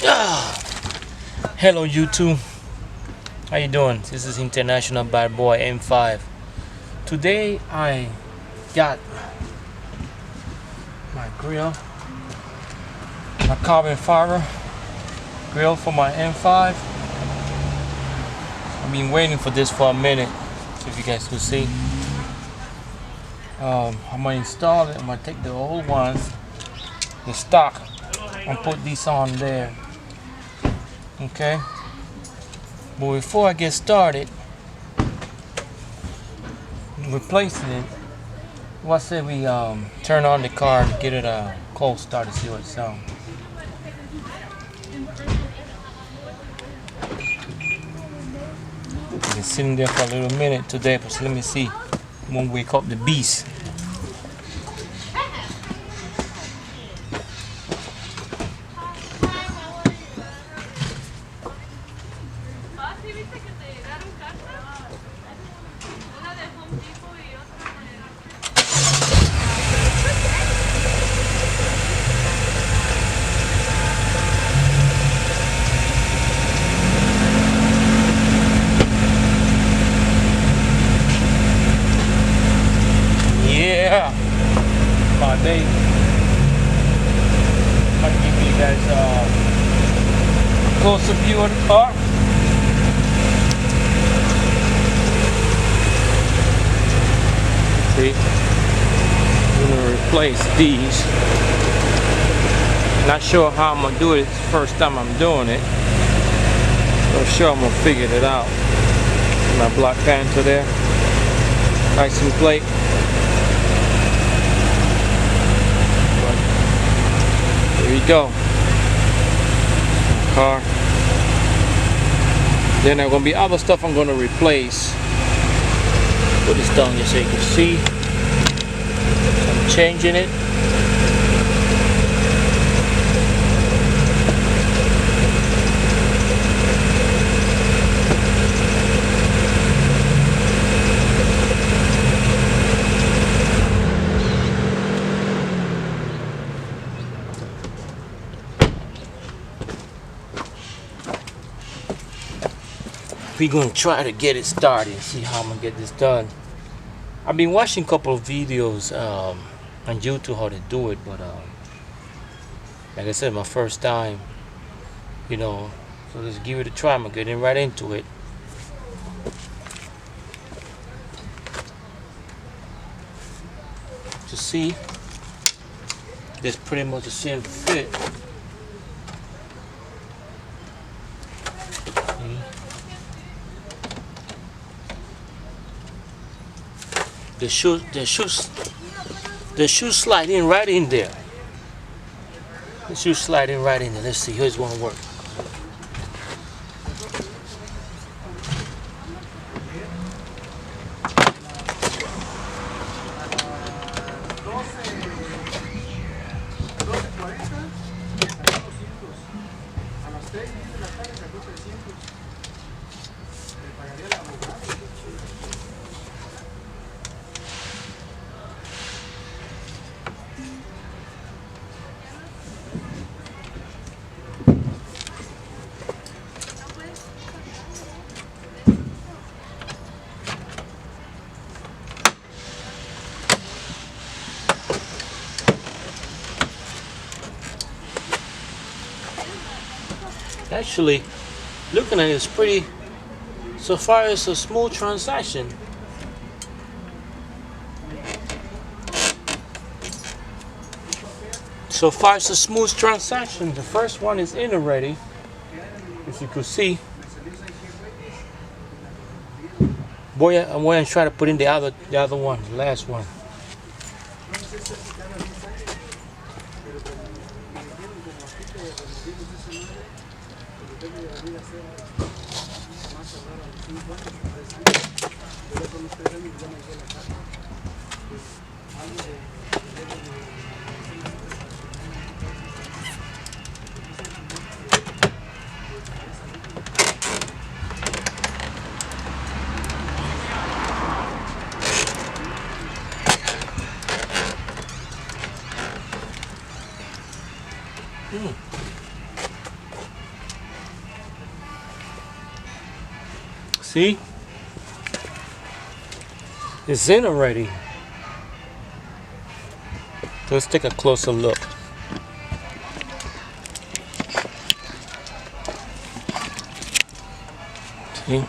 Hello YouTube, how you doing? This is International Bad Boy M5. Today I got my grill, my carbon fiber grill for my M5. I've been waiting for this for a minute, so if you guys can see. I'm gonna install it. I'm gonna take the old ones, the stock, and put these on there. Okay, but before I get started replacing it, I say we turn on the car and get it a cold start to see what it sounds. It's been sitting there for a little minute today, but let me see. Won't wake up the beast. Yeah, my baby. I'm gonna give you guys a closer view of the car. See, I'm gonna replace these. Not sure how I'm gonna do it. It's the first time I'm doing it. I'm sure I'm gonna figure it out. My block panther there, license plate. There you go. Car. Then there's gonna be other stuff I'm gonna replace. Put this down just so you can see. I'm changing it. We're gonna try to get it started and see how I'm gonna get this done. I've been watching a couple of videos on YouTube how to do it, but like I said, my first time, so let's give it a try. I'm getting right into it. To see, this pretty much the same fit. The shoe sliding right in there. The shoe sliding right in there. Let's see, here's one work. Actually, looking at it, it's pretty, so far it's a smooth transaction. So far it's a smooth transaction. The first one is in already, as you could see. Boy, I'm going to try to put in the other one, the last one. See? It's in already. Let's take a closer look. See?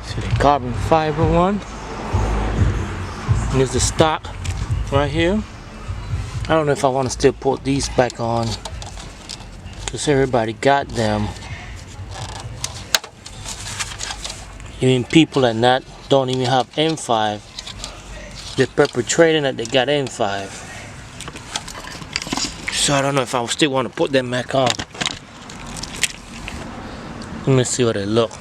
See the carbon fiber one? And there's the stock right here. I don't know if I want to still put these back on, because everybody got them. Even people that don't even have M5, they're perpetrating that they got M5. So I don't know if I still want to put them back on. Let me see what they look.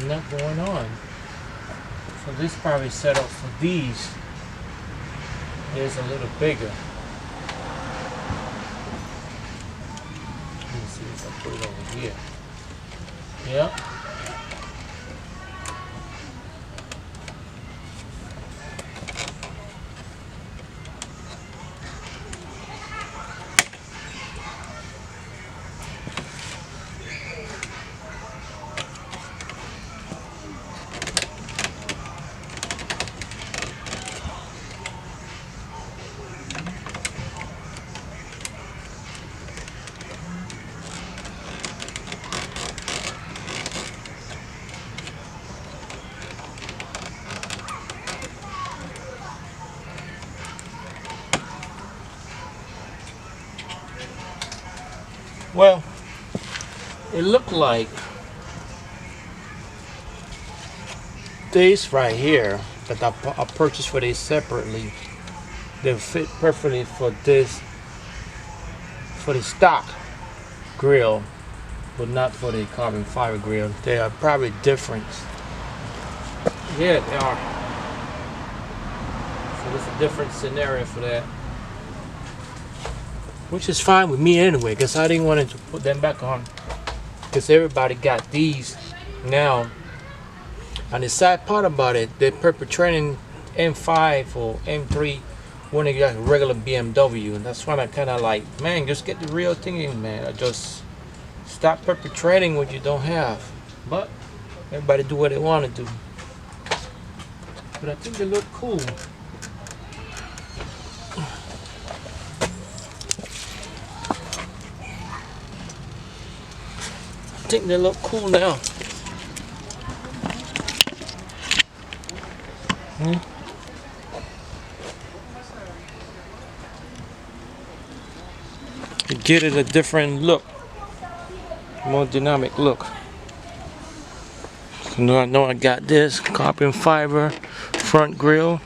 Not going on. So this probably set up for these is a little bigger. Let me see if I put it over here. Yep. Well, it looked like these right here that I purchased for these separately, they fit perfectly for this, for the stock grill, but not for the carbon fiber grill. They are probably different. Yeah, they are. So there's a different scenario for that. Which is fine with me anyway, because I didn't want to put them back on, because everybody got these now. And the sad part about it, they're perpetrating M5 or M3 when they got a regular BMW, and that's why I kind of like, man, just get the real thing in, man. Or just stop perpetrating what you don't have. But everybody do what they want to do. But I think they look cool. I think they look cool now. To get it a different look, more dynamic look. So now I know I got this carbon fiber front grille,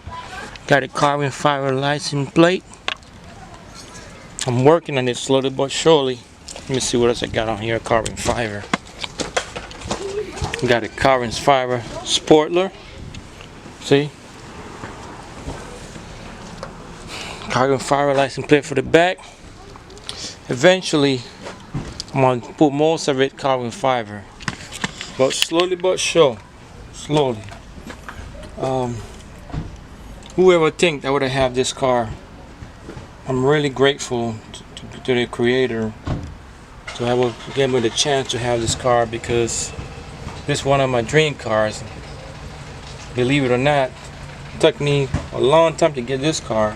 got a carbon fiber license plate. I'm working on it slowly but surely. Let me see what else I got on here. Carbon fiber. Got a carbon fiber spoiler. See? Carbon fiber license plate for the back. Eventually, I'm gonna put most of it carbon fiber, but slowly but sure. Slowly. Whoever think that would have this car, I'm really grateful to the creator to have give me the chance to have this car, because this is one of my dream cars. Believe it or not, it took me a long time to get this car.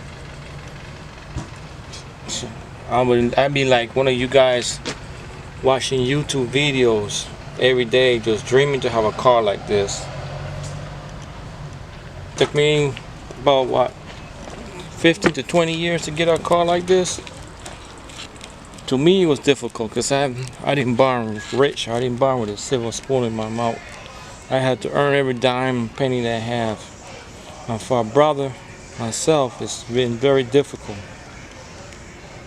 So I'd be like one of you guys watching YouTube videos every day, just dreaming to have a car like this. It took me about what, 15 to 20 years to get a car like this. To me, it was difficult because I didn't born rich. I didn't born with a silver spoon in my mouth. I had to earn every dime, penny that I have. And for a brother, myself, it's been very difficult.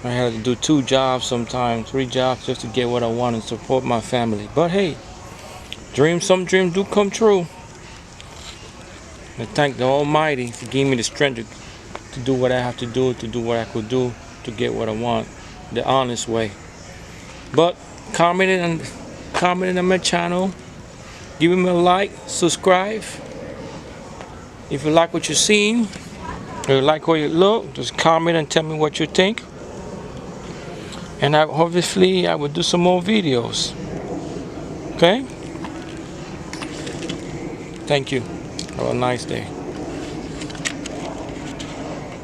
I had to do 2 jobs sometimes, 3 jobs just to get what I want and support my family. But hey, some dreams do come true. I thank the Almighty for giving me the strength to do what I have to do what I could do to get what I want, the honest way. But comment on my channel, give me a like, subscribe. If you like what you're seeing, or you like how you look, just comment and tell me what you think. And obviously I will do some more videos. Okay? Thank you. Have a nice day.